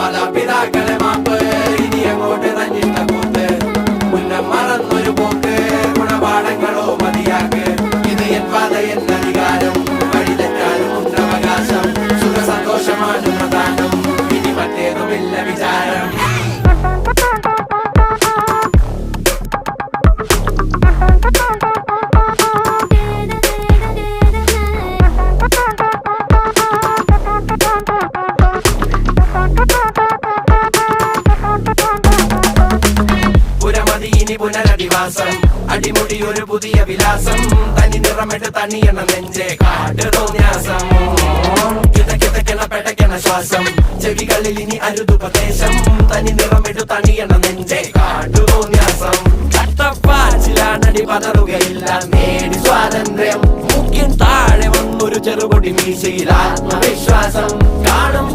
മാതാപിതാക്കളെ മാപ്പ് ഇനി അങ്ങോട്ട് തന്നിട്ട കൂത്ത് മുന്നം മറന്നൊരു പോക്ക് ഗുണപാഠങ്ങളോ മതിയാക്ക് ഇത് എൻ പാത എന്നധികാരം വഴി തെറ്റാനും ഉണ്ടവകാശം സുഖ സന്തോഷമാണ് പ്രധാനം ഇനി മറ്റേതുമില്ല വിചാരം ഇനി പുനരധിവാസം അടിമുടി ഒരു പുതിയ വിലാസം തനി നിറമിട്ട് തണിയണ നെഞ്ചെ കാട്ട് തോന്യാസം കിതക്കിതക്കണ പെടക്കണ ശ്വാസം ചെവികളിൽ ഇനി അരുതുപദേശം തനി നിറമിട്ട് തണിയണ നെഞ്ചെ കാട്ടു തോന്യാസം ചട്ടപ്പാച്ചിലാണടി പതറുകയില്ല നേടി സ്വാതന്ത്ര്യം മുഖ്യൻ താഴെ വന്നൊരു ചെറുപൊടി മീശയിൽ ആത്മവിശ്വാസം കാണും